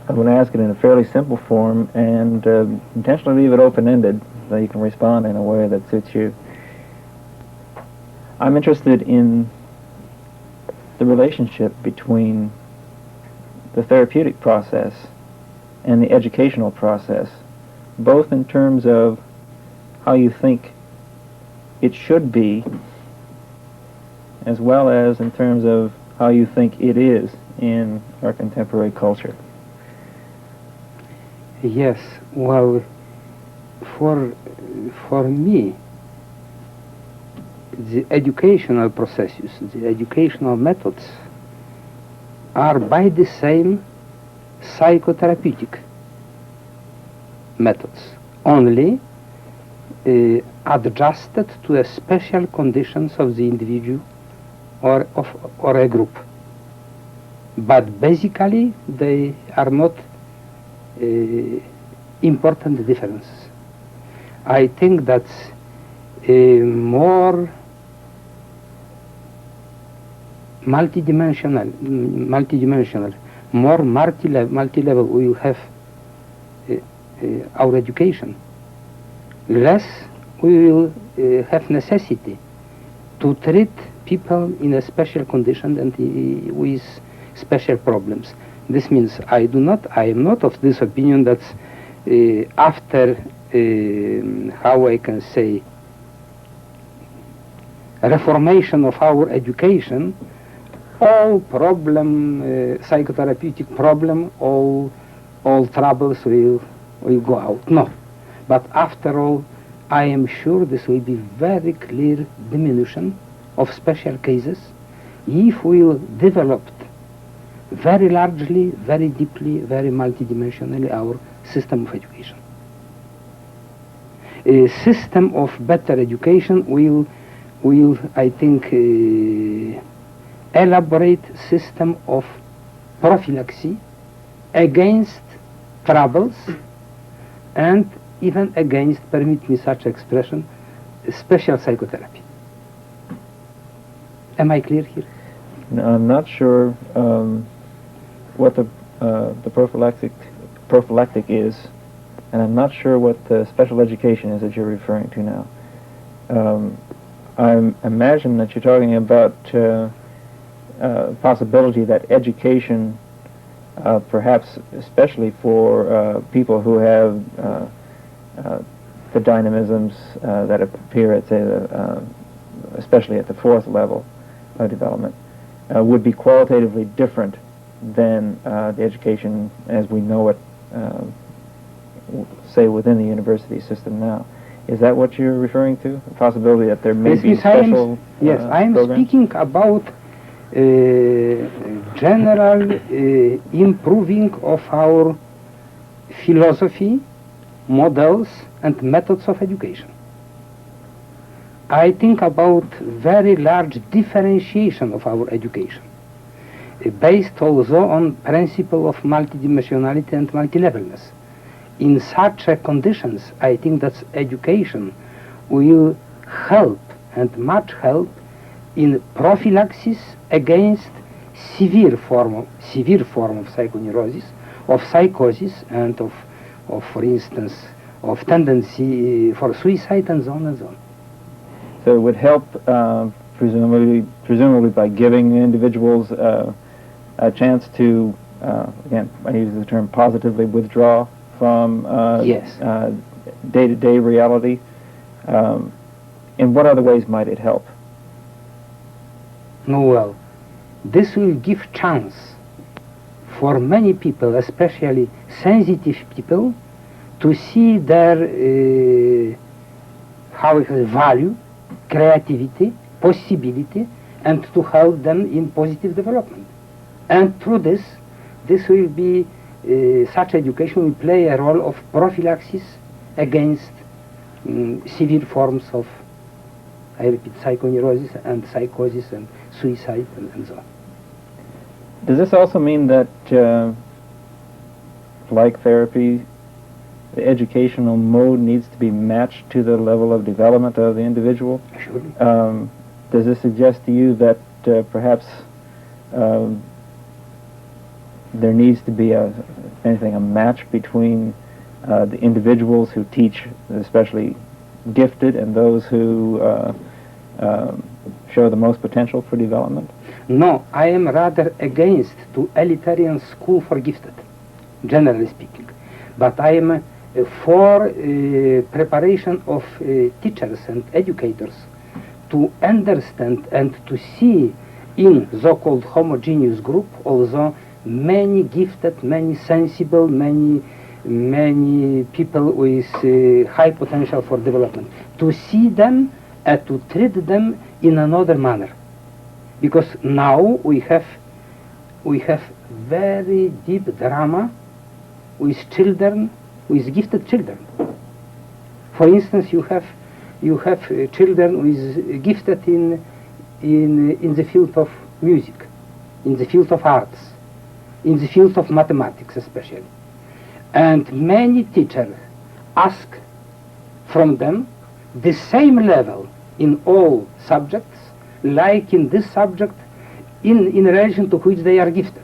I'm going to ask it in a fairly simple form and intentionally leave it open-ended so you can respond in a way that suits you. I'm interested in the relationship between the therapeutic process and the educational process, both in terms of how you think it should be, as well as in terms of how you think it is in our contemporary culture. Yes, well, for me, the educational processes, the educational methods are by the same psychotherapeutic methods, only adjusted to the special conditions of the individual or a group. But basically, they are not important differences. I think that more multidimensional, more multi-level we will have our education, less we will have necessity to treat people in a special condition and with special problems. This means I am not of this opinion that after, how I can say, reformation of our education, all psychotherapeutic problem, all troubles will go out. No. But after all, I am sure this will be very clear diminution of special cases if we will develop very largely, very deeply, very multidimensionally our system of education. A system of better education will I think, elaborate system of prophylaxis against troubles and even against, permit me such expression, special psychotherapy. Am I clear here? No, I'm not sure what the prophylactic is, and I'm not sure what the special education is that you're referring to now. I imagine that you're talking about possibility that education, perhaps especially for people who have the dynamisms that appear at, say, especially at the fourth level of development, would be qualitatively different than the education as we know it, say, within the university system now. Is that what you're referring to? The possibility that there may be special Yes, I am programs? speaking about general improving of our philosophy, models, and methods of education. I think about very large differentiation of our education, based also on principle of multidimensionality and multilevelness. In such conditions, I think that education will help, and much help, in prophylaxis against severe form of psychoneurosis, of psychosis, and of for instance, of tendency for suicide, and so on and so on. So it would help, presumably by giving individuals a chance to, again, I use the term positively withdraw from Yes. Day-to-day reality. In what other ways might it help? No, well, this will give chance for many people, especially sensitive people, to see their how it has value, creativity, possibility, and to help them in positive development. And through this will be such education will play a role of prophylaxis against severe forms of, I repeat, psychoneurosis and psychosis and suicide and so on. Does this also mean that, like therapy, the educational mode needs to be matched to the level of development of the individual? Surely. Does this suggest to you that perhaps there needs to be anything, a match between the individuals who teach, especially gifted, and those who show the most potential for development? No, I am rather against to elitarian school for gifted, generally speaking. But I am for preparation of teachers and educators to understand and to see in so-called homogeneous group also many gifted, many sensible, many people with high potential for development. To see them and to treat them in another manner. Because now we have very deep drama with children, with gifted children. For instance, you have children with gifted in the field of music, in the field of arts, in the field of mathematics especially. And many teachers ask from them the same level in all subjects, like in this subject, in relation to which they are gifted.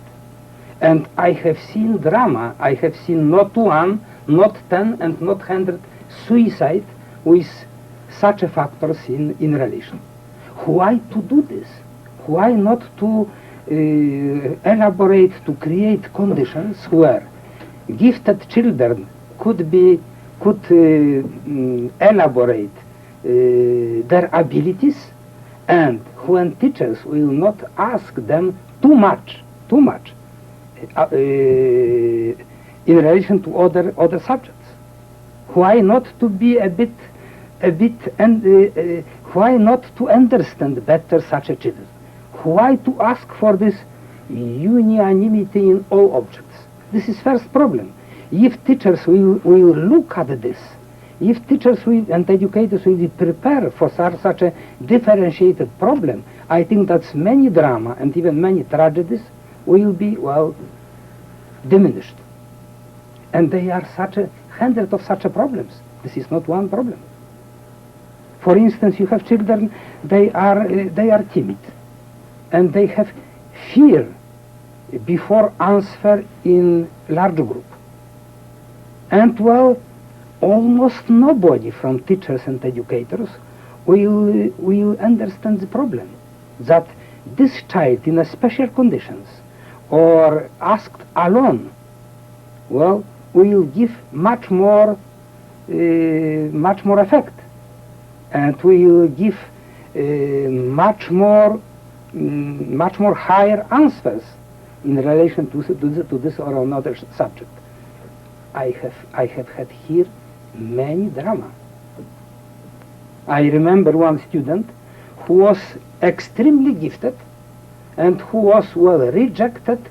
And I have seen drama, I have seen not one, not 10, and not 100 suicide with such a factors in relation. Why to do this? Why not to elaborate, to create conditions where gifted children could elaborate their abilities, and when teachers will not ask them too much in relation to other subjects. Why not to be a bit and why not to understand better such a children? Why to ask for this unanimity in all objects? This is first problem. If teachers will look at this, if teachers and educators will be prepared for such a differentiated problem, I think that many drama and even many tragedies will be, well, diminished. And they are such a hundred of such a problems. This is not one problem. For instance, you have children, they are timid, and they have fear before answer in large group. And well, almost nobody from teachers and educators will understand the problem that this child in a special conditions or asked alone, well, will give much more effect, and will give much more higher answers in relation to this or another subject. I have had here many drama. I remember one student who was extremely gifted and who was, well, rejected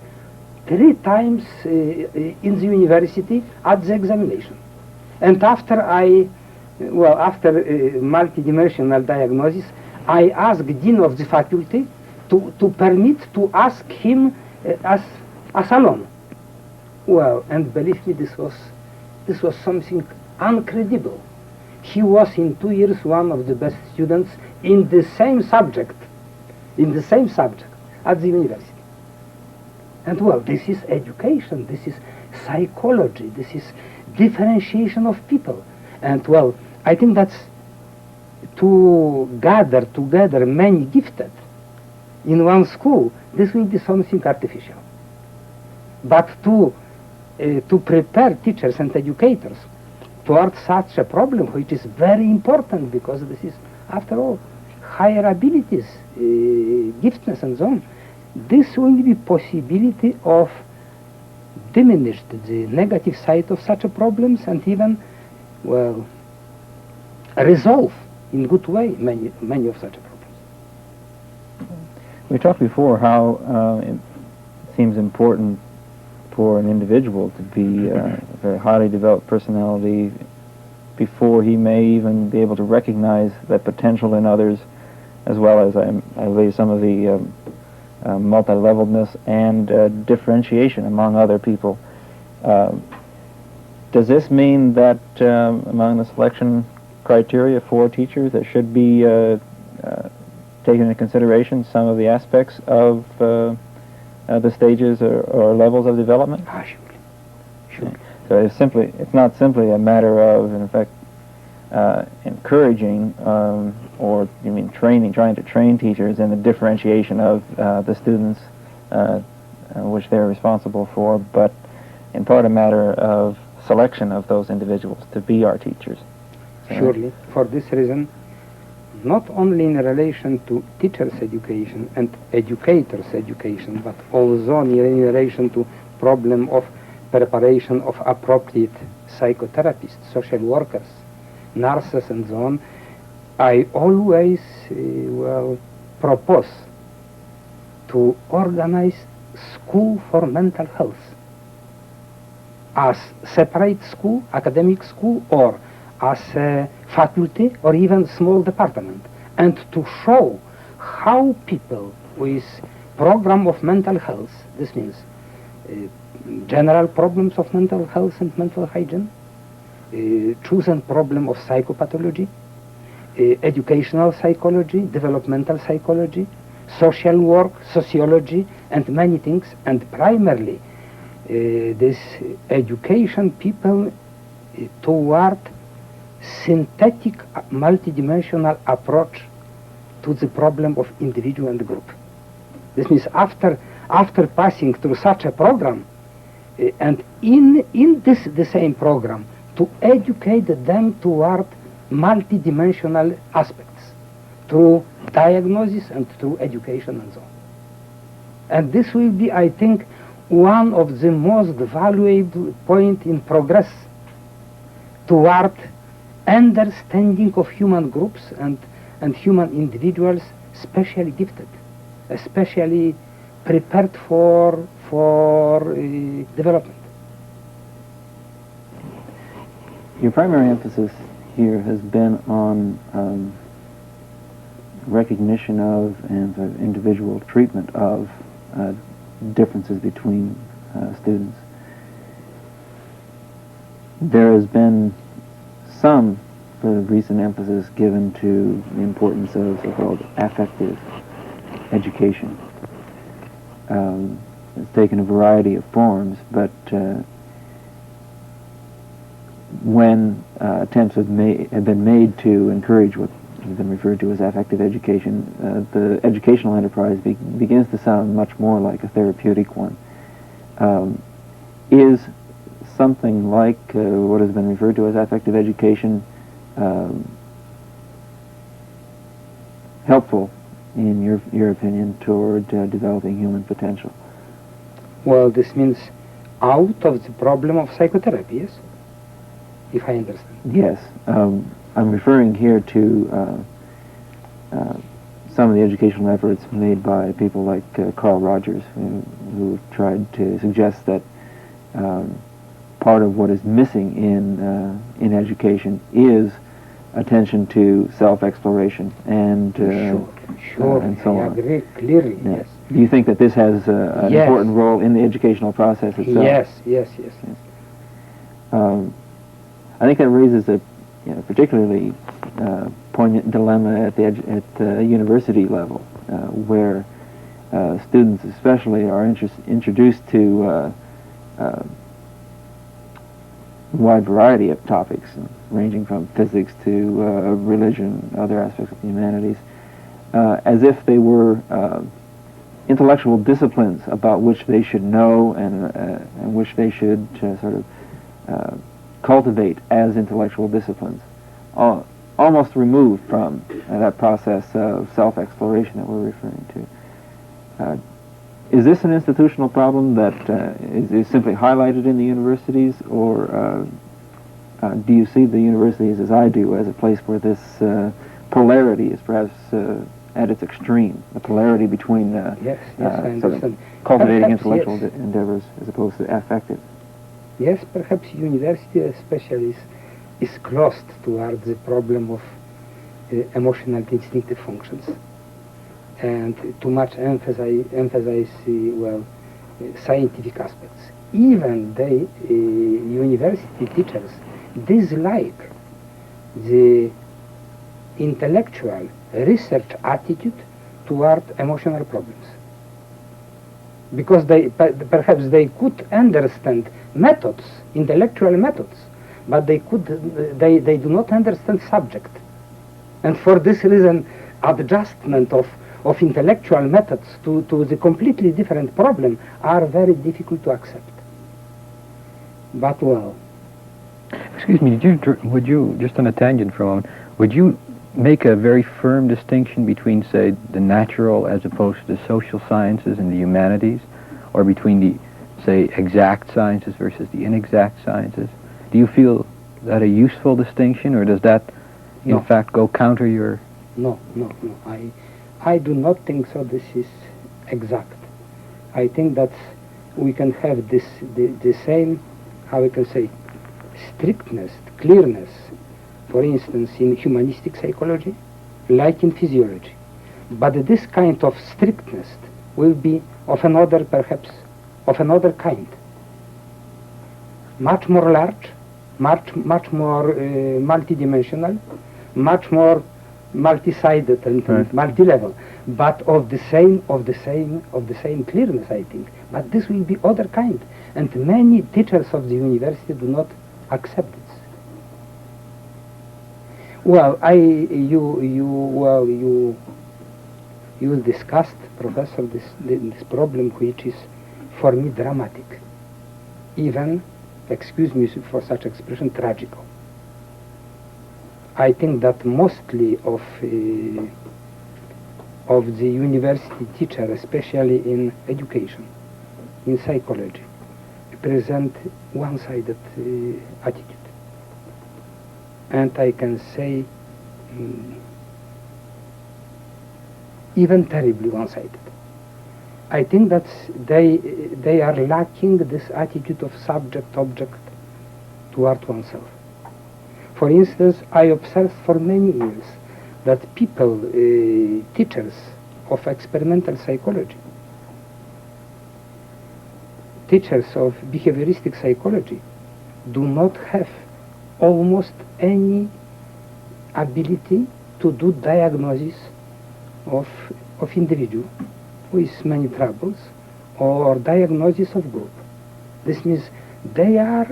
3 times in the university at the examination. And after multidimensional diagnosis, I asked Dean of the faculty to permit to ask him as alone. Well, and believe me, this was something incredible. He was in 2 years one of the best students in the same subject at the university. And well, this is education, this is psychology, this is differentiation of people. And well, I think that's to gather together many gifted in one school, this will be something artificial. But to prepare teachers and educators towards such a problem, which is very important, because this is, after all, higher abilities, giftedness and so on, this will be possibility of diminished the negative side of such a problems and even, well, resolve in good way many of such problems. We talked before how it seems important for an individual to be a very highly developed personality before he may even be able to recognize that potential in others, as well as I believe some of the multi-leveledness and differentiation among other people. Does this mean that among the selection criteria for teachers there should be taken into consideration some of the aspects of the stages or levels of development? Surely. Sure. So it's not simply a matter of, in effect, encouraging or you mean training, trying to train teachers in the differentiation of the students which they're responsible for, but in part a matter of selection of those individuals to be our teachers. Surely, for this reason, not only in relation to teachers' education and educators' education, but also in relation to problem of preparation of appropriate psychotherapists, social workers, nurses, and so on, I always propose to organize school for mental health as separate school, academic school, or as a faculty or even small department, and to show how people with program of mental health, this means general problems of mental health and mental hygiene, chosen problem of psychopathology, educational psychology, developmental psychology, social work, sociology, and many things, and primarily this education people toward synthetic multidimensional approach to the problem of individual and group. This means after passing through such a program, and in the same program, to educate them toward multidimensional aspects through diagnosis and through education and so on. And this will be, I think, one of the most valuable point in progress toward understanding of human groups and human individuals, specially gifted, especially prepared for development. Your primary emphasis here has been on recognition of and individual treatment of differences between students. There has been some recent emphasis given to the importance of so-called affective education. It's taken a variety of forms, but when attempts have been made to encourage what has been referred to as affective education, the educational enterprise begins to sound much more like a therapeutic one. Is something like what has been referred to as affective education helpful, in your opinion, toward developing human potential? Well, this means out of the problem of psychotherapy, yes? If I understand. Yes. I'm referring here to some of the educational efforts made by people like Carl Rogers, who tried to suggest that part of what is missing in education is attention to self-exploration and sure, and so I on. agree clearly. Yeah. Yes. Do you think that this has an Yes. important role in the educational process itself? Yes. I think that raises a particularly poignant dilemma at the university level, where students especially are introduced to a wide variety of topics, ranging from physics to religion, other aspects of the humanities, as if they were intellectual disciplines about which they should know and which they should sort of cultivate as intellectual disciplines, almost removed from that process of self-exploration that we're referring to. Is this an institutional problem that is simply highlighted in the universities, or do you see the universities, as I do, as a place where this polarity is perhaps at its extreme, the polarity between Yes, I understand. sort of cultivating Perhaps, intellectual yes. endeavors as opposed to affective? Yes, perhaps university especially is closed towards the problem of emotional instinctive functions, and too much emphasize scientific aspects. Even the university teachers dislike the intellectual research attitude toward emotional problems. because perhaps they could understand methods, intellectual methods, but they do not understand subject. And for this reason, adjustment of intellectual methods to the completely different problem are very difficult to accept. But well. Excuse me, would you, just on a tangent for a moment, would you make a very firm distinction between, say, the natural as opposed to the social sciences and the humanities, or between the, say, exact sciences versus the inexact sciences? Do you feel that a useful distinction, or does that, in fact, go counter your... No. I do not think so. This is exact. I think that we can have the same, how we can say, strictness, clearness, for instance, in humanistic psychology, like in physiology. But this kind of strictness will be of another, perhaps, of another kind. Much more large, much more multidimensional, much more multi-sided and multi-level, but of the same clearness, I think. But this will be other kind, and many teachers of the university do not accept it. Well, you discussed, Professor, this problem, which is for me dramatic, even, excuse me for such expression, tragical. I think that mostly of the university teacher, especially in education, in psychology, present one-sided attitude. And I can say even terribly one-sided. I think that they are lacking this attitude of subject-object toward oneself. For instance, I observed for many years that people, teachers of experimental psychology, teachers of behavioristic psychology, do not have almost any ability to do diagnosis of individual with many troubles or diagnosis of group. This means they are,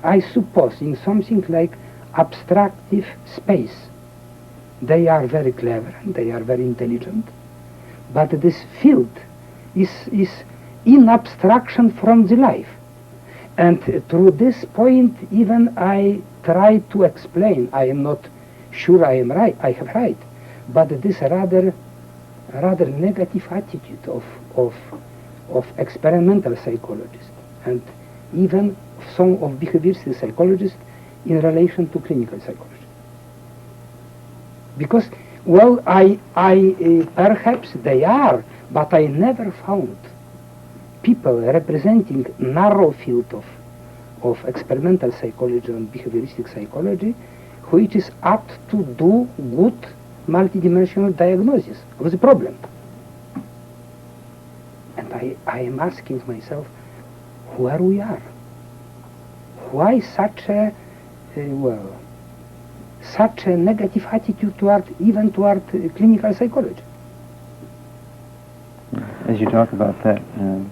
I suppose, in something like abstractive space. They are very clever, they are very intelligent, but this field is in abstraction from the life. And through this point, even I try to explain. I am not sure I am right, I have right, but this rather negative attitude of experimental psychologists and even some of behavioristic psychologists in relation to clinical psychology. Because, well, I perhaps they are, but I never found people representing narrow field of experimental psychology and behavioristic psychology, which is apt to do good multidimensional diagnosis of the problem. And I am asking myself where we are. Why such a negative attitude toward clinical psychology? As you talk about that, I'm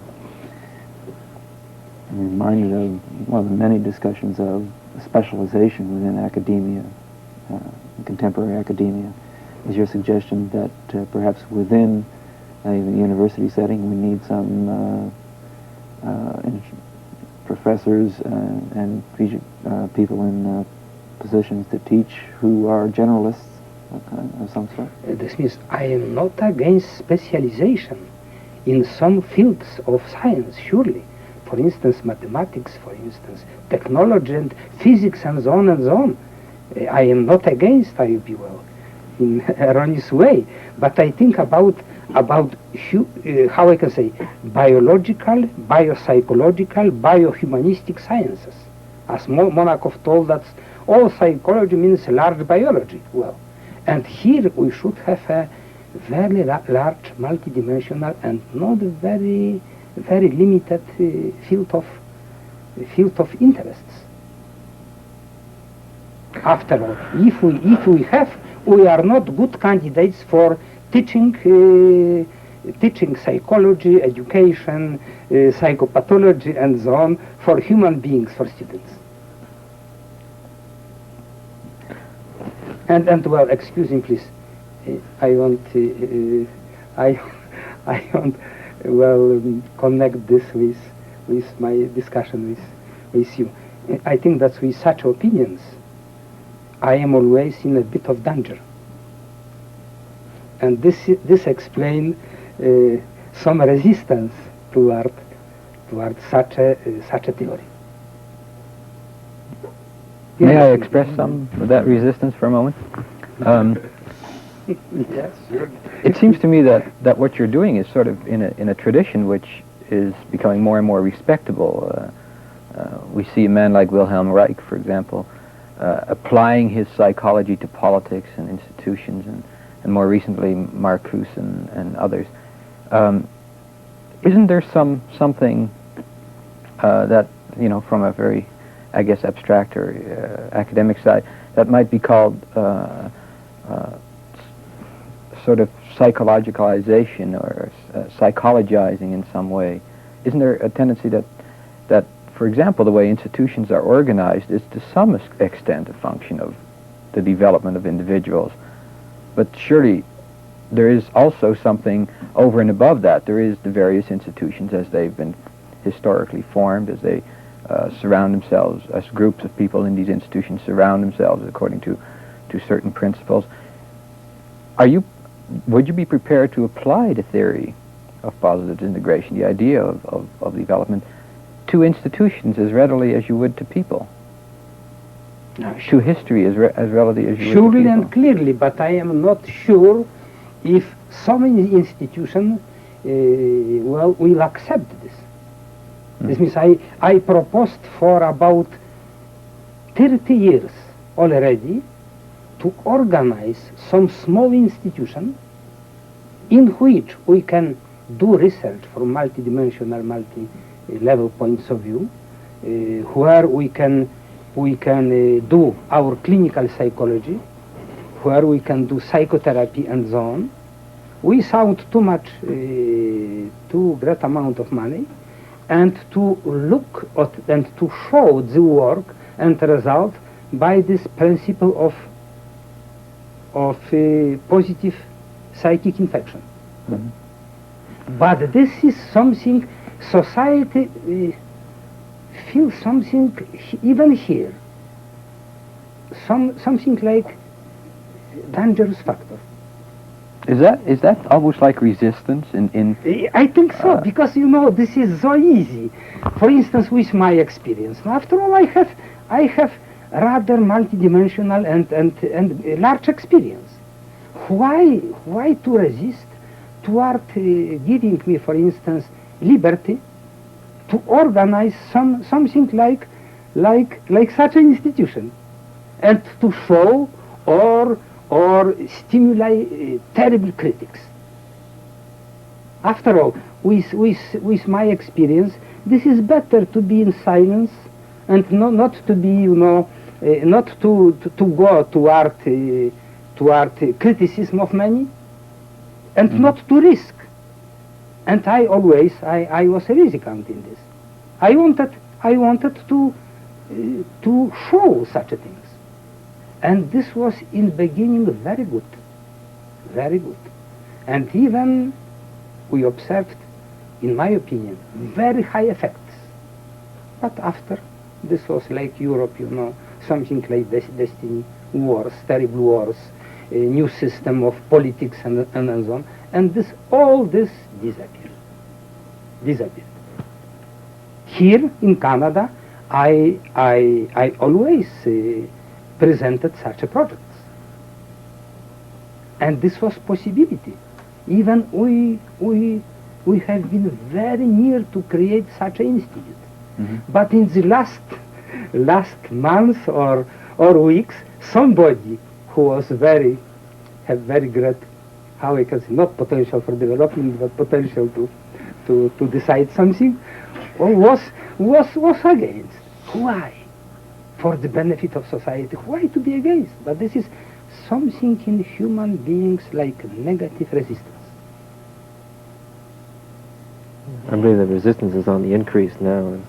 reminded of one of the many discussions of specialization within academia, contemporary academia. Is your suggestion that perhaps within a university setting we need some professors and people in positions to teach who are generalists of some sort? This means I am not against specialization in some fields of science, surely. For instance, mathematics, for instance, technology and physics and so on and so on. I am not against IUP, in erroneous way, but I think about how I can say, biological, biopsychological, biohumanistic sciences. As Monakov told us, all psychology means large biology. Well, and here we should have a very large, multidimensional, and not very limited field of interests. After all, if we are not good candidates for teaching teaching psychology, education, psychopathology, and so on for human beings, for students. And well, excuse me, please. I want connect this with my discussion with you. I think that with such opinions, I am always in a bit of danger. And this explains some resistance toward such a theory. May I express some of that resistance for a moment? Yes. It seems to me that what you're doing is sort of in a tradition which is becoming more and more respectable. We see a man like Wilhelm Reich, for example, applying his psychology to politics and institutions, and more recently Marcuse and others. Isn't there something that, from a very, I guess, abstract or academic side, that might be called sort of psychologicalization or psychologizing in some way? Isn't there a tendency that, for example, the way institutions are organized is to some extent a function of the development of individuals? But surely there is also something over and above that. There is the various institutions as they've been historically formed, as they surround themselves, as groups of people in these institutions surround themselves according to certain principles. Would you be prepared to apply the theory of positive integration, the idea of development, to institutions as readily as you would to people? To history as readily as you would to people? Surely and clearly, but I am not sure if some institution will accept this. This means I proposed for about 30 years already to organize some small institution in which we can do research from multidimensional, multi-level points of view, where we can do our clinical psychology, where we can do psychotherapy and so on, without too great amount of money, and to look at and to show the work and result by this principle of positive psychic infection. Mm-hmm. But this is something society feels something even here, something like dangerous factor. Is that almost like resistance in I think so, because this is so easy. For instance, with my experience. After all, I have rather multidimensional and large experience. Why to resist toward giving me, for instance, liberty to organize something like such an institution, and to show or stimulate terrible critics. After all, with my experience, this is better to be in silence and not to be, not to go toward criticism of many, and mm-hmm. not to risk. And I was risky in this. I wanted to show such a things. And this was in beginning very good. And even we observed, in my opinion, very high effects. But after, this was like Europe, something like destiny, wars, terrible wars, a new system of politics and so on. And all this disappeared. Here in Canada, I always presented such a projects. And this was possibility. Even we have been very near to create such an institute. Mm-hmm. But in the last month or weeks, somebody who was very great, how I can say, not potential for development, but potential to decide something, was against. Why? For the benefit of society. Why to be against? But this is something in human beings like negative resistance. I believe the resistance is on the increase now. And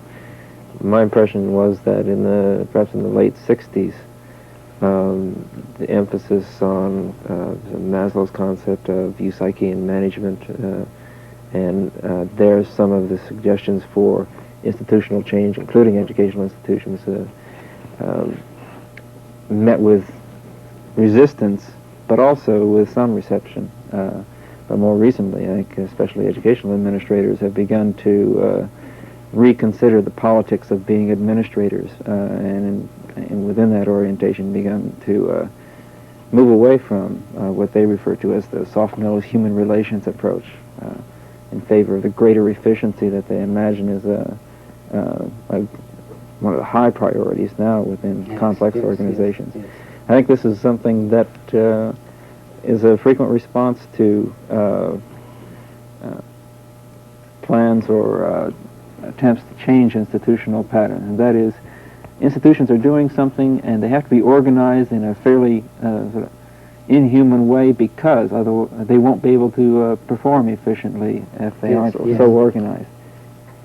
my impression was that perhaps in the late 60s, the emphasis on Maslow's concept of psyche and management, and there's some of the suggestions for institutional change, including educational institutions, met with resistance, but also with some reception. But more recently, I think especially educational administrators have begun to reconsider the politics of being administrators, and within that orientation begun to move away from what they refer to as the soft-nosed human relations approach, in favor of the greater efficiency that they imagine is one of the high priorities now within complex organizations. Yes. I think this is something that is a frequent response to plans or attempts to change institutional patterns, and that is, institutions are doing something and they have to be organized in a fairly sort of inhuman way, because otherwise they won't be able to perform efficiently if they aren't so organized.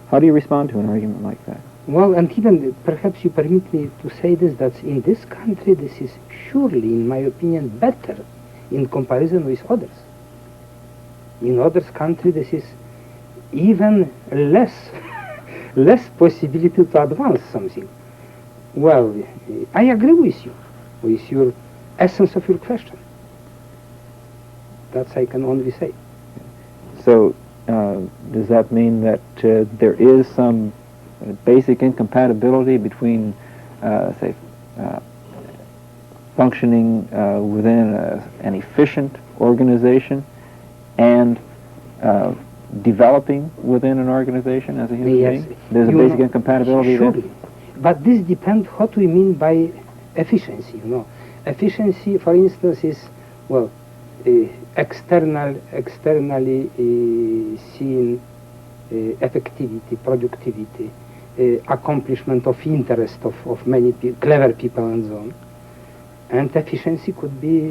How do you respond to an argument like that? Well, and even perhaps you permit me to say this, that in this country this is surely, in my opinion, better in comparison with others. In others country this is even less possibility to advance something. Well, I agree with you, with your essence of your question. That I can only say. So, does that mean that there is some basic incompatibility between, say, functioning within an efficient organization and developing within an organization as a human being? There's a basic incompatibility there? But this depends what we mean by efficiency, Efficiency, for instance, is, well, externally seen effectivity, productivity, accomplishment of interest of many clever people and so on. And efficiency could be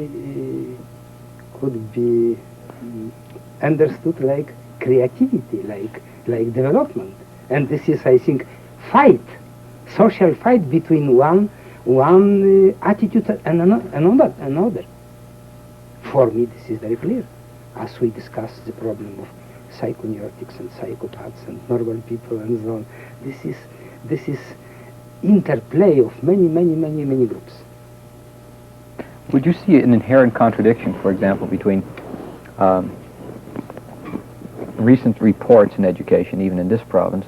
understood like creativity, like development. And this is, I think, social fight between one attitude and another. For me, this is very clear, as we discussed the problem of psychoneurotics and psychopaths and normal people and so on. This is interplay of many groups. Would you see an inherent contradiction, for example, between recent reports in education, even in this province,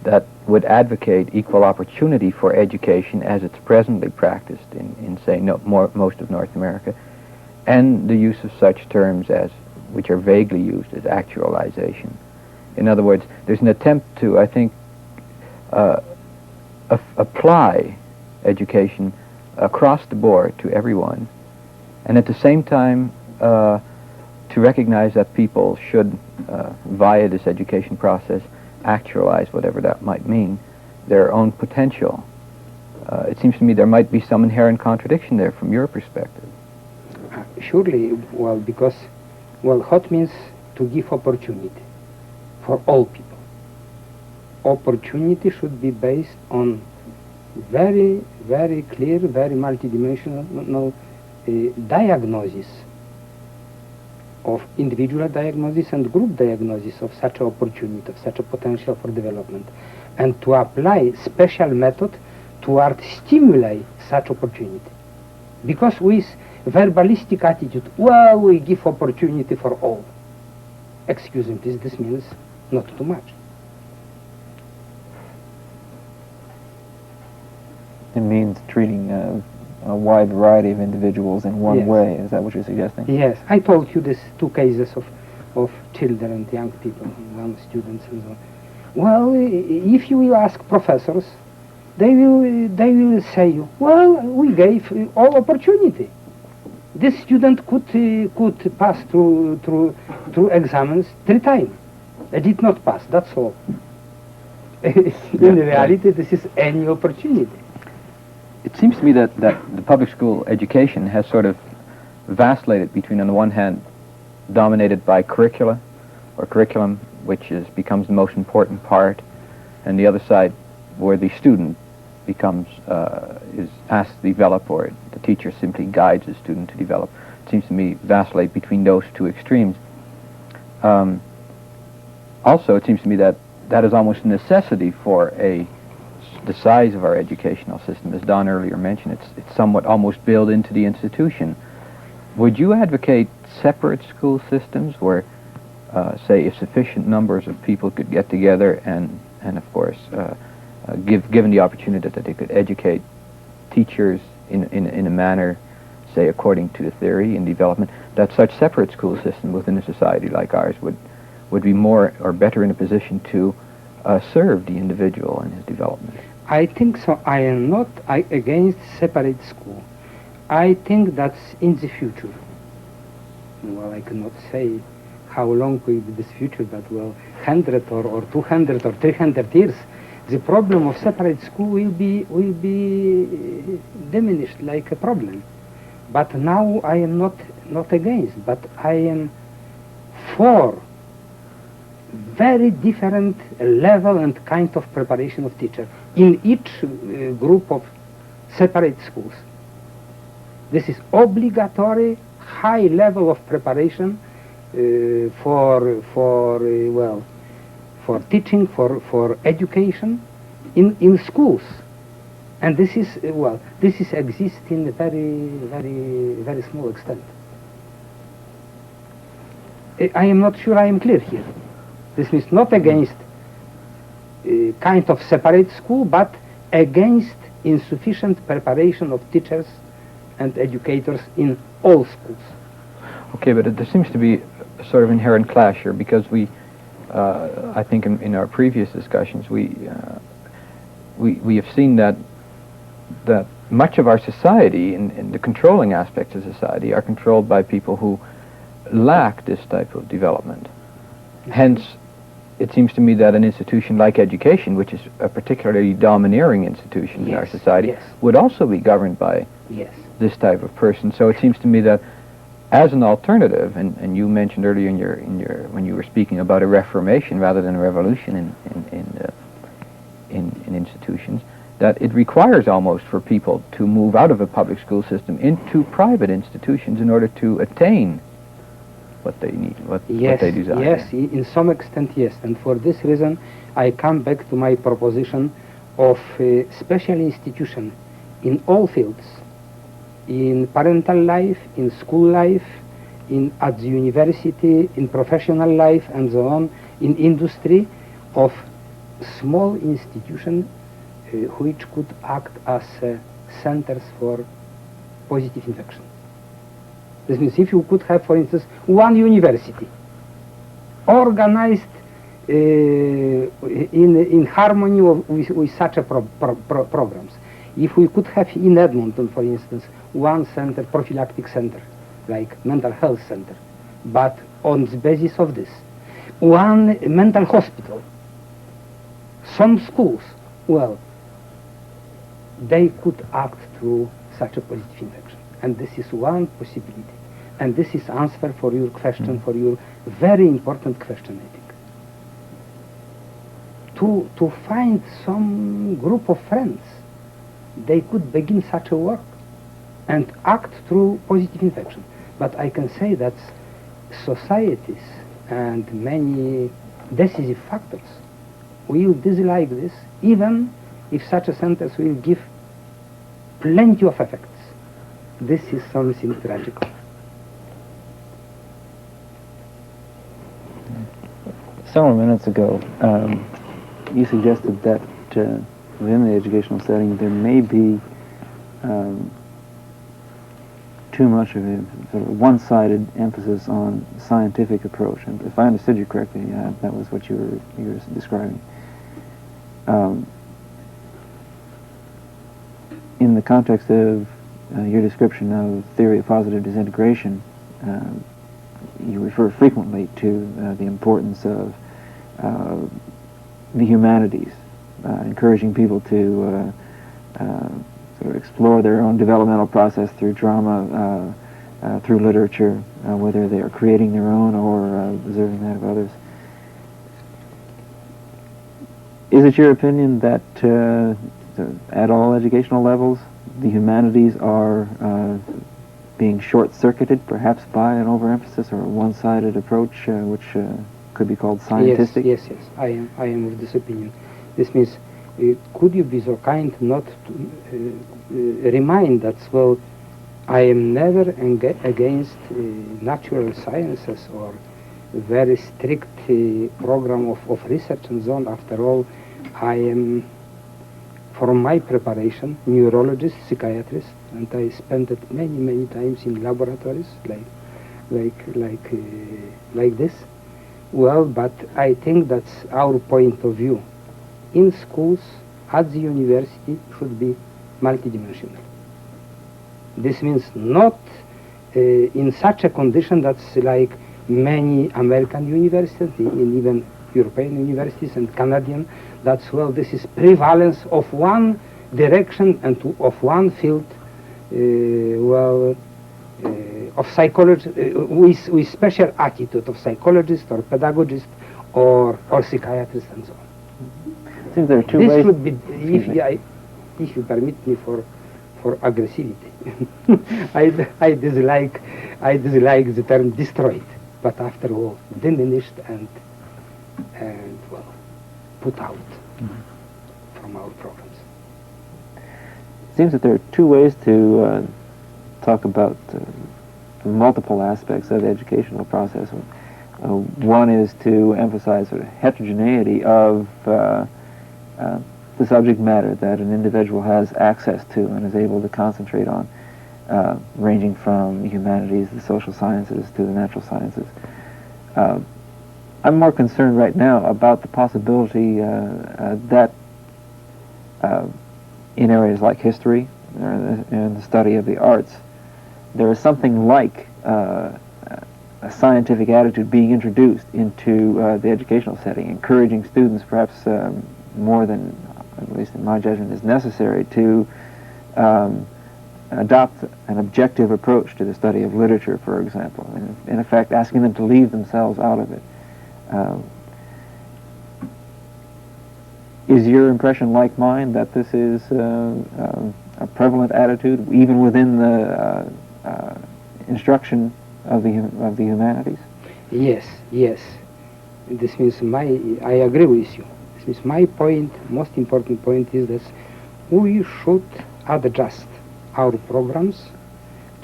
that would advocate equal opportunity for education as it's presently practiced in say, most of North America, and the use of such terms which are vaguely used as actualization? In other words, there's an attempt to, I think, apply education across the board to everyone, and at the same time to recognize that people should, via this education process, actualize, whatever that might mean, their own potential. It seems to me there might be some inherent contradiction there from your perspective. Surely, well, because, what means to give opportunity for all people? Opportunity should be based on very clear, very multidimensional diagnosis of individual diagnosis and group diagnosis of such an opportunity, of such a potential for development, and to apply special method toward stimulate such opportunity. Because with verbalistic attitude, well, we give opportunity for all. Excuse me, this means not too much. It means treating a wide variety of individuals in one way. Is that what you're suggesting? Yes, I told you these two cases of children and young people, young students and so on. Well, if you will ask professors, they will say you, well, we gave all opportunity. This student could pass through exams 3 times. They did not pass, that's all. In reality, this is any opportunity. It seems to me that the public school education has sort of vacillated between, on the one hand, dominated by curricula, or curriculum, which becomes the most important part, and the other side where the student is asked to develop, or the teacher simply guides the student to develop. It seems to me vacillate between those two extremes. Also, it seems to me that is almost a necessity for the size of our educational system. As Don earlier mentioned, it's somewhat almost built into the institution. Would you advocate separate school systems where, say, if sufficient numbers of people could get together and of course, given the opportunity that they could educate teachers in a manner, say, according to the theory and development, that such separate school system within a society like ours would be more or better in a position to serve the individual and his development? I think so. I am not against separate school. I think that's in the future. Well, I cannot say how long will be this future, but well, 100 or 200 or 300 years, the problem of separate school will be diminished like a problem. But now I am not against, but I am for very different level and kind of preparation of teacher in each group of separate schools. This is obligatory high level of preparation for teaching, for education in schools, and this exists in a very small extent. I am not sure I am clear here. This means not against kind of separate school, but against insufficient preparation of teachers and educators in all schools. Okay, but there seems to be a sort of inherent clash here, because I think in our previous discussions, we have seen that much of our society and the controlling aspects of society are controlled by people who lack this type of development. Hence, it seems to me that an institution like education, which is a particularly domineering institution in our society, would also be governed by this type of person. So it seems to me that as an alternative, and you mentioned earlier when you were speaking about a reformation rather than a revolution in institutions, that it requires almost for people to move out of a public school system into private institutions in order to attain what they need, what they desire. Yes, in some extent, yes. And for this reason, I come back to my proposition of a special institution in all fields, in parental life, in school life, at the university, in professional life, and so on, in industry, of small institution which could act as centers for positive infection. This means if you could have, for instance, one university organized in harmony with such a programs. If we could have in Edmonton, for instance, one center, prophylactic center, like mental health center, but on the basis of this, one mental hospital, some schools, well, they could act through such a positive infection. And this is one possibility. And this is answer for your question, for your very important question, I think. To find some group of friends, they could begin such a work and act through positive infection. But I can say that societies and many decisive factors will dislike this, even if such a sentence will give plenty of effects. This is something tragical. Several minutes ago, you suggested that within the educational setting there may be too much of a sort of one-sided emphasis on scientific approach. And if I understood you correctly, that was what you were describing. In the context of your description of theory of positive disintegration, you refer frequently to the importance of the humanities, encouraging people to sort of explore their own developmental process through drama, through literature, whether they are creating their own or observing that of others. Is it your opinion that at all educational levels, the humanities are being short-circuited, perhaps by an overemphasis or a one-sided approach, which could be called scientific? Yes. I am of this opinion. This means, could you be so kind not to remind that, well, I am never against natural sciences or very strict program of research and so on. After all, I am, for my preparation, neurologist, psychiatrist, and I spent it many times in laboratories like this. Well, but I think that's our point of view. In schools, at the university, should be multidimensional. This means not in such a condition that's like many American universities, and even European universities and Canadian, that's, well, this is prevalence of one direction and of one field, of psychology, with special attitude of psychologist or pedagogist or psychiatrist and so on. I think there are two this ways. Would be, if you permit me for aggressivity. I dislike the term destroyed, but after all, diminished and well, put out from our programs. It seems that there are two ways to talk about multiple aspects of the educational process. One is to emphasize sort of heterogeneity of the subject matter that an individual has access to and is able to concentrate on, ranging from the humanities, the social sciences, to the natural sciences. I'm more concerned right now about the possibility that in areas like history and the study of the arts, there is something like a scientific attitude being introduced into the educational setting, encouraging students perhaps more than, at least in my judgment, is necessary to adopt an objective approach to the study of literature, for example, and in effect asking them to leave themselves out of it. Is your impression like mine that this is a prevalent attitude even within the instruction of the humanities? Yes. This means I agree with you. This means my point, most important point, is that we should adjust our programs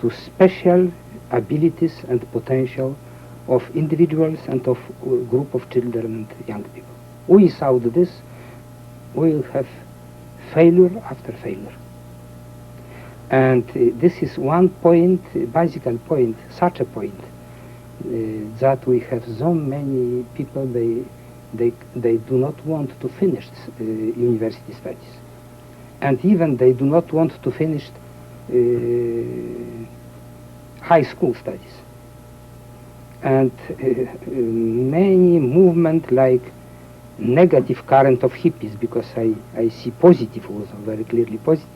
to special abilities and potential of individuals and of a group of children and young people. Without this, we will have failure after failure. And this is one point, basic point, such a point, that we have so many people, they do not want to finish university studies. And even they do not want to finish high school studies. And many movement like negative current of hippies, because I see positive also, very clearly positive.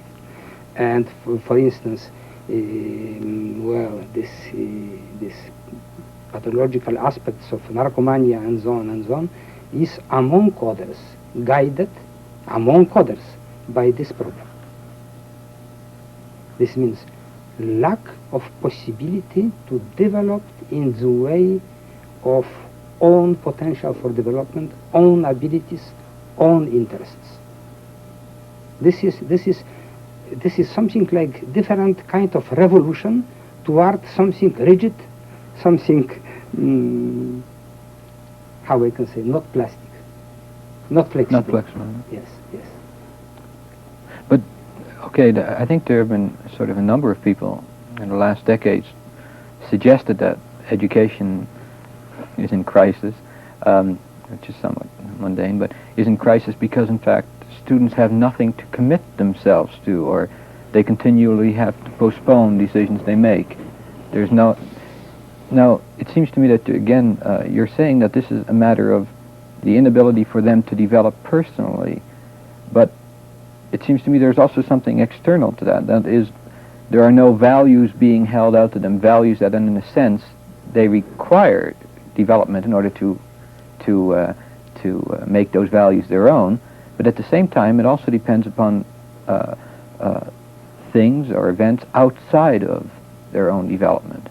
And for instance, this pathological aspects of narcomania and so on, is among others guided, among others, by this problem. This means lack of possibility to develop in the way of own potential for development, own abilities, own interests. This is something like different kind of revolution toward something rigid, something how I can say, not plastic, not flexible. Not flexible. Yes. But okay, I think there have been sort of a number of people in the last decades suggested that education is in crisis, which is somewhat mundane, but is in crisis because, in fact, students have nothing to commit themselves to, or they continually have to postpone decisions they make. There's no... Now, it seems to me that, again, you're saying that this is a matter of the inability for them to develop personally, but it seems to me there's also something external to that. That is, there are no values being held out to them, values that, in a sense, they require development in order to make those values their own, But at the same time, it also depends upon things or events outside of their own development.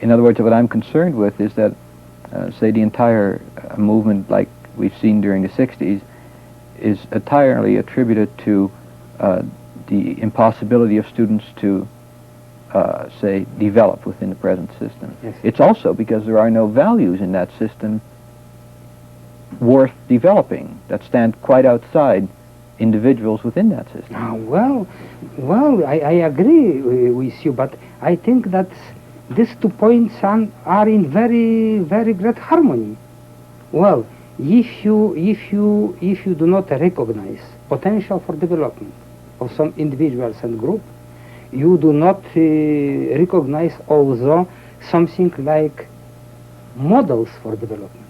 In other words, what I'm concerned with is that, say, the entire movement like we've seen during the 60s is entirely attributed to the impossibility of students to, say, develop within the present system. Yes. It's also because there are no values in that system worth developing that stand quite outside individuals within that system. I agree with you, but I think that these 2 points are in very, very great harmony. Well, if you do not recognize potential for development of some individuals and group, you do not recognize also something like models for development.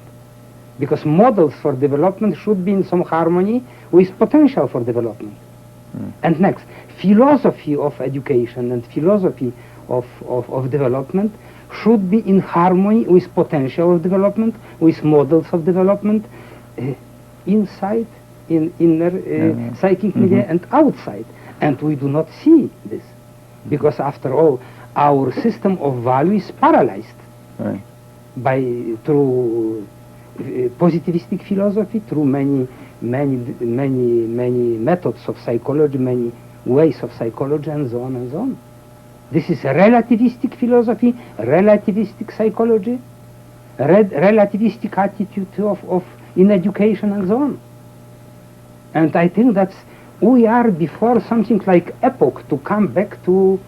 Because models for development should be in some harmony with potential for development. And next, philosophy of education and philosophy of development should be in harmony with potential of development, with models of development, inside, in inner psychic media and outside. And we do not see this. Because after all, our system of value is paralyzed through positivistic philosophy, through many methods of psychology, many ways of psychology, and so on and so on. This is a relativistic philosophy, relativistic psychology, relativistic attitude in education, and so on. And I think that we are before something like epoch to come back to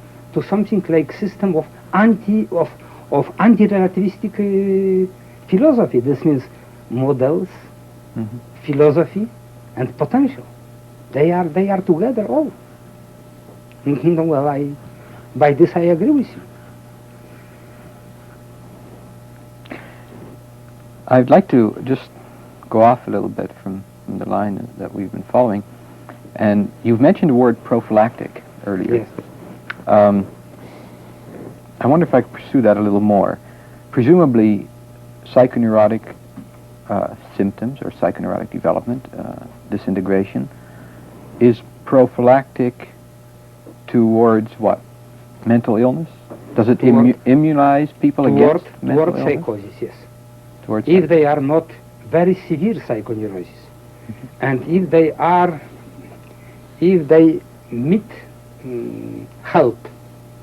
something like system of anti-relativistic philosophy. This means models, philosophy, and potential. They are together all. Well, by this I agree with you. I'd like to just go off a little bit from the line that we've been following. And you've mentioned the word prophylactic earlier. Yes. I wonder if I could pursue that a little more. Presumably, psychoneurotic symptoms or psychoneurotic development, disintegration, is prophylactic towards what? Mental illness? Does it immunize people against mental illness? Psychosis, yes. Towards if they are not very severe psychoneurosis, and if they meet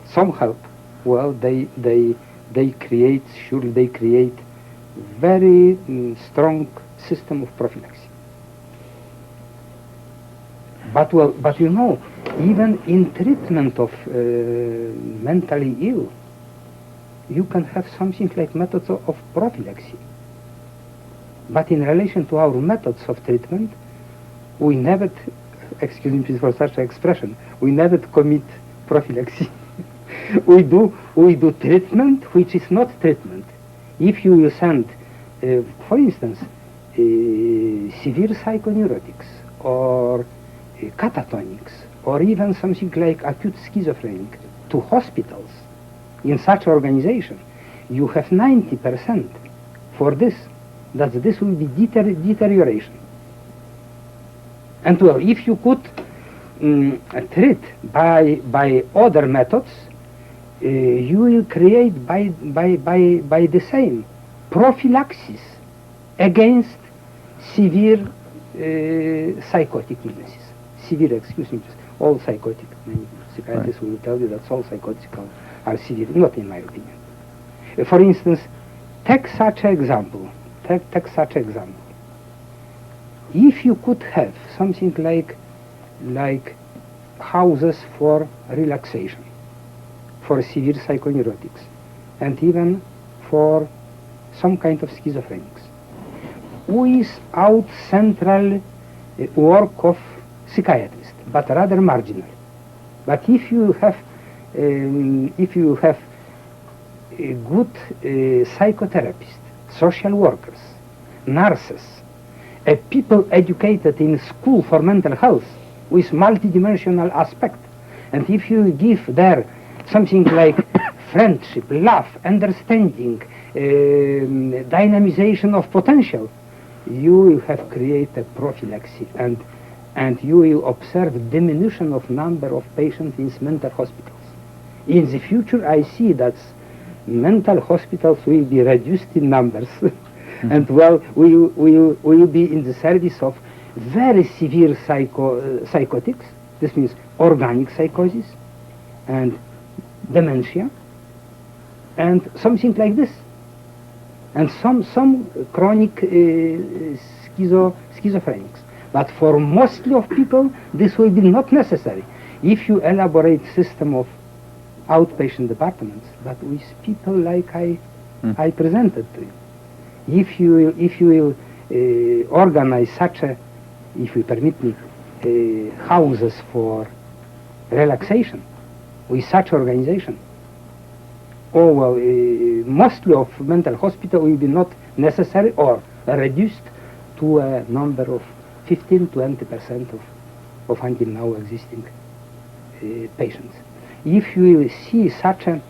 some help, well, they create very strong system of prophylaxis. But you know, even in treatment of mentally ill, you can have something like methods of prophylaxis. But in relation to our methods of treatment, we never, excuse me for such an expression, we never commit prophylaxis. we do treatment which is not treatment. If you send, for instance, severe psychoneurotics or catatonics or even something like acute schizophrenic to hospitals, in such organization, you have 90% for this, that this will be deterioration. And well, if you could treat by other methods, you will create by the same prophylaxis against severe psychotic illnesses. Severe, excuse me, all psychotic. Many psychiatrists will tell you that all psychotic are severe, not in my opinion. For instance, take such an example. If you could have something like houses for relaxation, for severe psychoneurotics, and even for some kind of schizophrenics, without central work of psychiatrists, but rather marginal. But if you have a good psychotherapists, social workers, nurses, people educated in school for mental health with multidimensional aspect, and if you give there something like friendship, love, understanding, dynamization of potential, you will have created prophylaxis, and you will observe diminution of number of patients in mental hospitals. In the future, I see that mental hospitals will be reduced in numbers, and well, we will be in the service of very severe psychotics. This means organic psychosis and dementia, and something like this, and some chronic schizophrenics. But for mostly of people, this will be not necessary. If you elaborate system of outpatient departments, but with people like I presented to you, if you will organize such a, if you permit me, houses for relaxation with such organization, or well, mostly of mental hospital will be not necessary or reduced to a number of 15-20% of until now existing patients. If you will see such a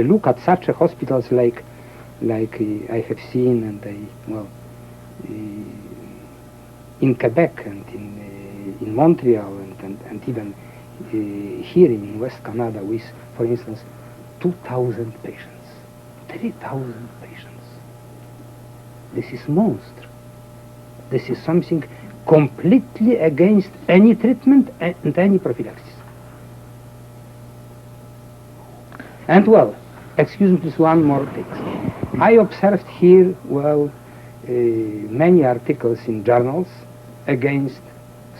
look at such a hospitals like I have seen, and in Quebec and in Montreal and even here in West Canada with, for instance, 2,000 patients, 3,000 patients. This is monster. This is something completely against any treatment and any prophylaxis. And well, excuse me, just one more thing. I observed here, well, many articles in journals against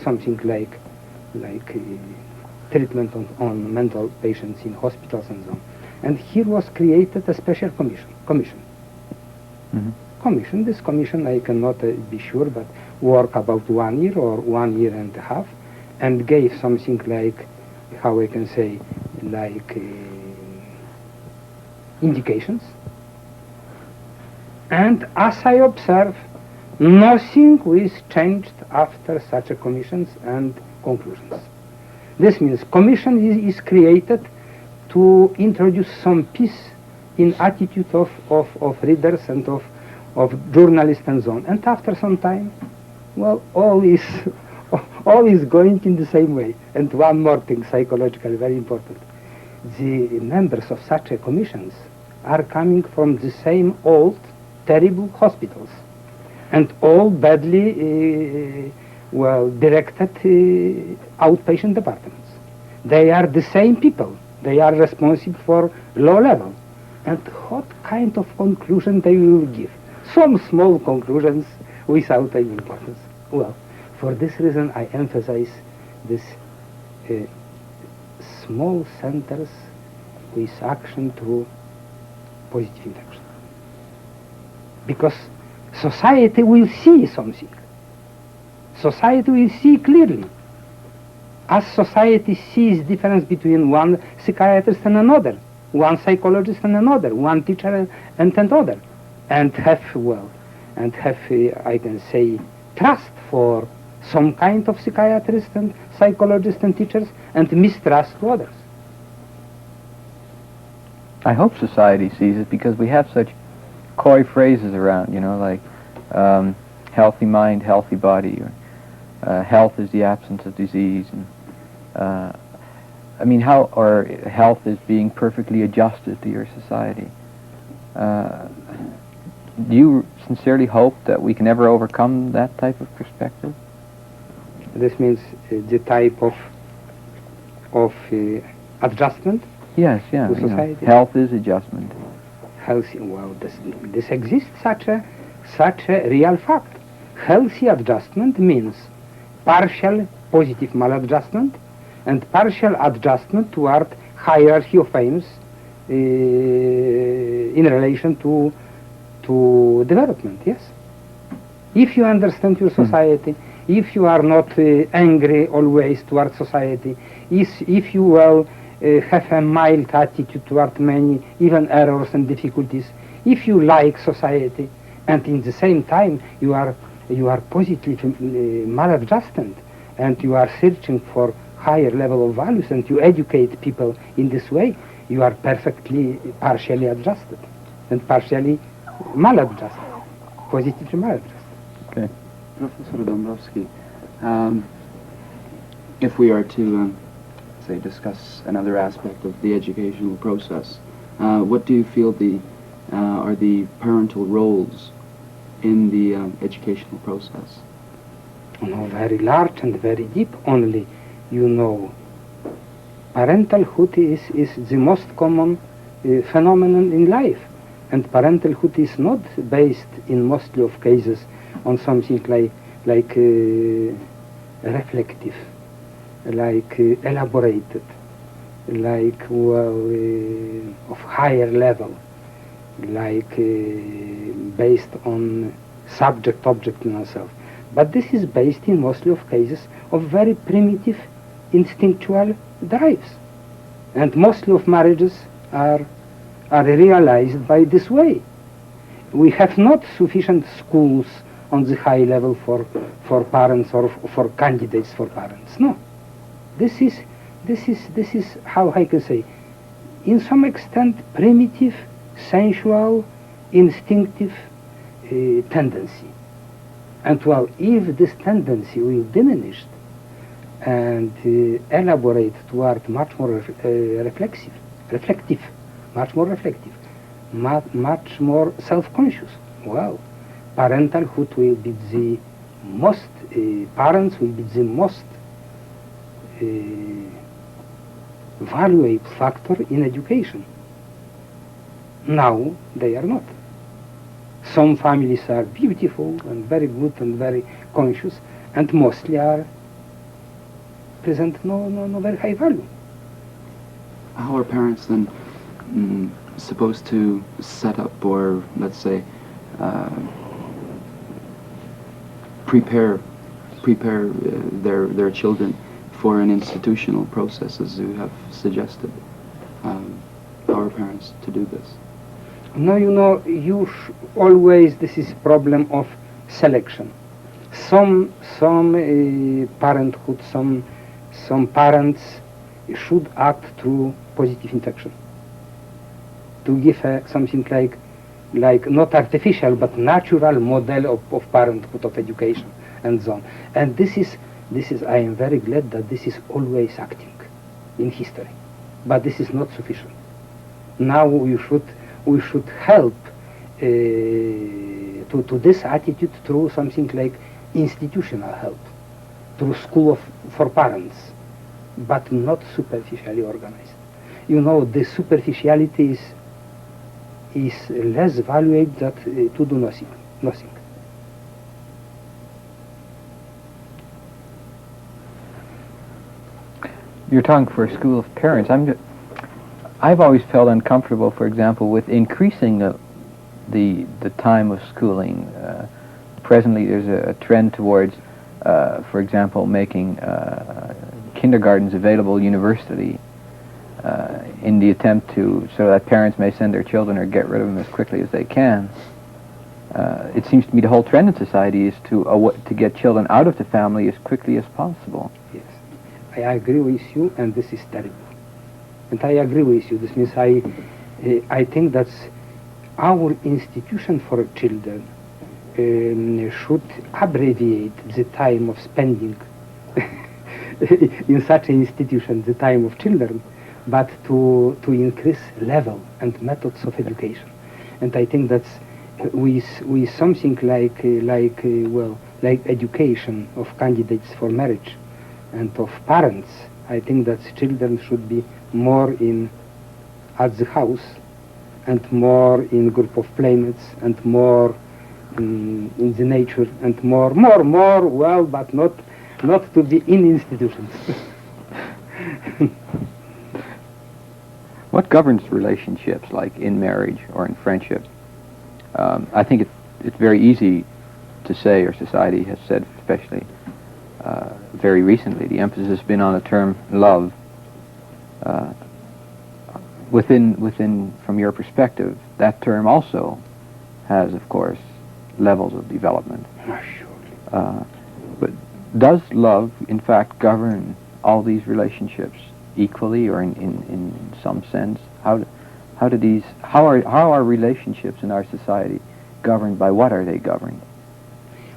something like treatment on mental patients in hospitals and so on. And here was created a special commission. Mm-hmm. This commission, I cannot be sure, but work about 1 year or 1 year and a half, and gave something like, how I can say, like indications. And as I observe, nothing was changed after such a commissions and conclusions. This means commission is created to introduce some peace in attitude of readers and of journalists and so on. And after some time, well, all is going in the same way. And one more thing, psychologically very important. The members of such a commissions are coming from the same old, terrible hospitals, and all badly, directed outpatient departments. They are the same people. They are responsible for low level. And what kind of conclusion they will give? Some small conclusions without any importance. Well, for this reason I emphasize this small centers with action through positive infection. Because society will see something. Society will see clearly. As society sees difference between one psychiatrist and another, one psychologist and another, one teacher and another, and have, I can say, trust for some kind of psychiatrists and psychologists and teachers, and mistrust to others. I hope society sees it, because we have such coy phrases around, like healthy mind, healthy body, or health is the absence of disease, and or health is being perfectly adjusted to your society. Do you sincerely hope that we can ever overcome that type of perspective? This means the type of adjustment. Yes, yeah. To society. Health is adjustment. Healthy. Well, this exists such a real fact. Healthy adjustment means partial positive maladjustment and partial adjustment toward hierarchy of aims in relation to development. Yes. If you understand your society, if you are not angry always toward society, if you have a mild attitude toward many, even errors and difficulties, if you like society, and in the same time you are positively maladjusted, and you are searching for higher level of values, and you educate people in this way, you are perfectly partially adjusted and partially maladjusted, positively maladjusted. Okay. Professor Dabrowski, if we are to, say, discuss another aspect of the educational process, what do you feel are the parental roles in the educational process? No, very large and very deep. Only, you know, parentalhood is the most common phenomenon in life, and parentalhood is not based in mostly of cases on something like reflective, like elaborated, like of higher level, like based on subject-object in ourselves. But this is based in mostly of cases of very primitive instinctual drives. And mostly of marriages are realized by this way. We have not sufficient schools on the high level for parents or for candidates for parents. No. This is how I can say, in some extent primitive, sensual, instinctive tendency. And well, if this tendency will diminish and elaborate toward much more reflective, much more reflective, much more self-conscious, well, parentalhood will be the most, parents will be the most valuable factor in education. Now they are not. Some families are beautiful and very good and very conscious, and mostly are present no very high value. How are parents then supposed to set up, or let's say prepare their children for an institutional process, as you have suggested? How are parents to do this? No, you know, always this is problem of selection. Some parenthood, some parents should act through positive infection, to give something like not artificial but natural model of parenthood, of education, and so on. And this is I am very glad that this is always acting in history, but this is not sufficient. Now we should help to this attitude through something like institutional help, through school for parents, but not superficially organized. You know, the superficiality is less valued than to do nothing. You're talking for a school of parents. I've always felt uncomfortable, for example, with increasing the time of schooling. Presently, there's a trend towards, for example, making kindergartens available university in the attempt so that parents may send their children or get rid of them as quickly as they can. It seems to me the whole trend in society is to get children out of the family as quickly as possible. Yes, I agree with you, and this is terrible. And I agree with you. This means I think that our institution for children should abbreviate the time of spending in such an institution, the time of children, but to increase level and methods of education. And I think that's with something like education of candidates for marriage and of parents, I think that children should be more at the house, and more in group of playmates, and more in the nature, and more, well, but not to be in institutions. What governs relationships, like in marriage or in friendship? I think it's very easy to say, or society has said, especially very recently, the emphasis has been on the term love. Within, from your perspective, that term also has, of course, levels of development. But does love, in fact, govern all these relationships equally, or in some sense? How are relationships in our society governed? By what are they governed?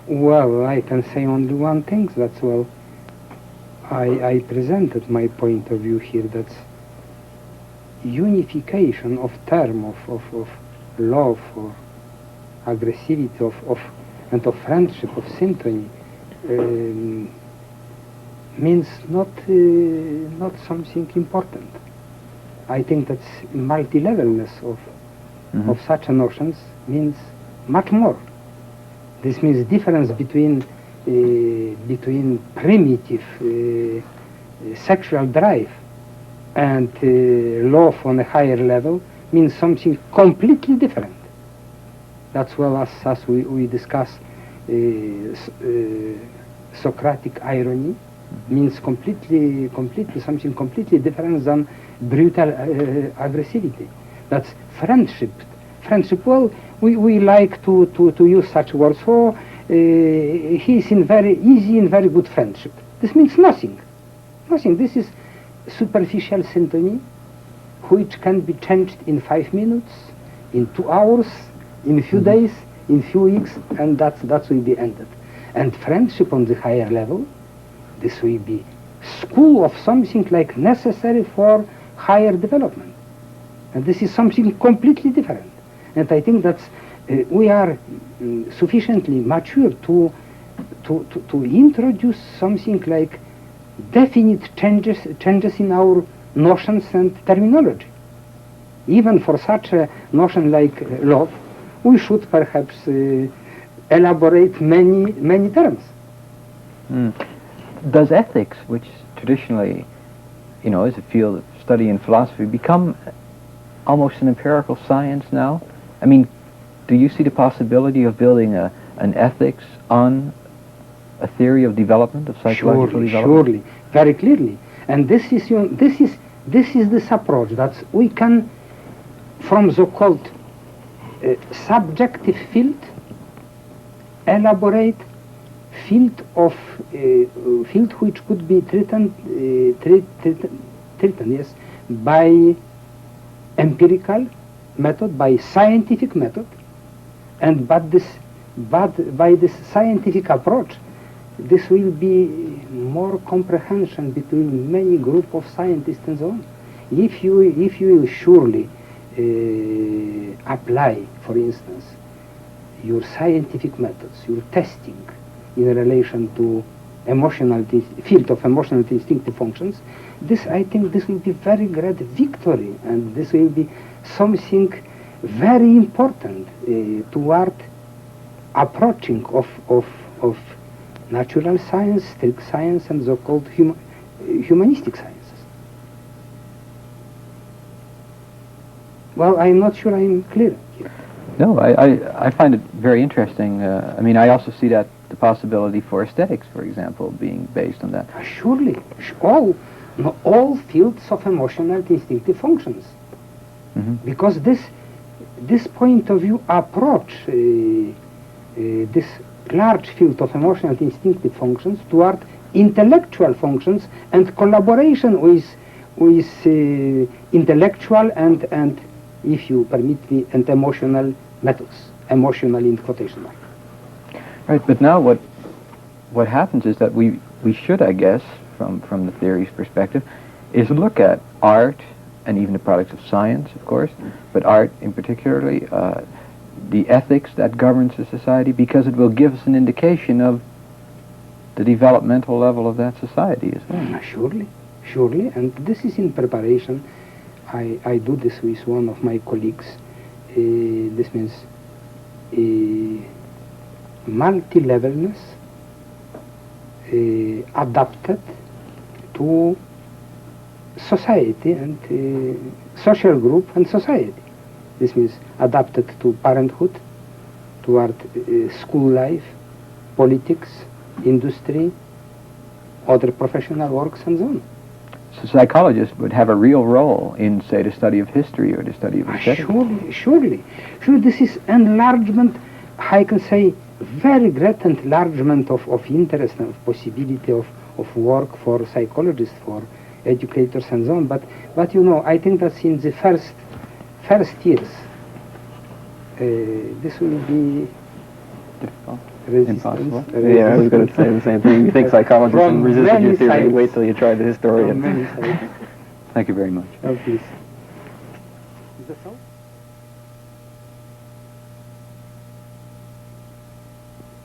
Well, I can say only one thing. That's well, I presented my point of view here. That's unification of term of love or aggressivity and of friendship, of sympathy, means not something important. I think that multi-levelness of such notions means much more. This means difference between primitive sexual drive and love on a higher level means something completely different. That's well as we discuss Socratic irony means completely something completely different than brutal aggressivity. That's friendship. Friendship. Well, we like to use such words. So he's in very easy and very good friendship. This means nothing. Nothing. This is superficial sympathy, which can be changed in 5 minutes, in 2 hours, in a few days, in few weeks, and that will be ended. And friendship on the higher level, this will be school of something like necessary for higher development. And this is something completely different. And I think that we are sufficiently mature to introduce something like definite changes in our notions and terminology. Even for such a notion like love, we should perhaps elaborate many terms. Does ethics, which traditionally, is a field of study in philosophy, become almost an empirical science now? I mean, do you see the possibility of building an ethics on a theory of development, of psychological development? Surely, very clearly. And this is this approach that we can, from the called subjective field, elaborate field which could be treated yes, by empirical method, by scientific method, and but by this scientific approach, this will be more comprehension between many group of scientists and so on. If you will surely apply, for instance, your scientific methods, your testing in relation to field of emotional instinctive functions, I think this will be very great victory, and this will be something very important toward approaching of natural science, strict science, and so-called humanistic sciences. Well, I'm not sure I'm clear here. No, I find it very interesting. I mean, I also see that the possibility for aesthetics, for example, being based on that. Surely, all fields of emotional instinctive functions. Because this point of view approach this large field of emotional instinctive functions toward intellectual functions and collaboration with intellectual and, if you permit me, and emotional methods, emotional in quotation mark. Right, but now what happens is that we should, I guess, from the theory's perspective, is look at art and even the products of science, of course, but art in particularly, the ethics that governs the society, because it will give us an indication of the developmental level of that society as well. Surely, and this is in preparation. I do this with one of my colleagues. This means multi-levelness adapted to society and social group and society. This means adapted to parenthood, toward school life, politics, industry, other professional works, and so on. So psychologists would have a real role in, say, the study of history or the study of aesthetics. Surely. This is enlargement, I can say, very great enlargement of interest and possibility of work for psychologists, for educators, and so on. But I think that in the first years, this will be difficult. Impossible. Yeah, I was going to say the same thing. You think psychologists From resisted many your theory? sides. Wait till you try the From historian. many sides. Thank you very much. Oh, please. Is that so?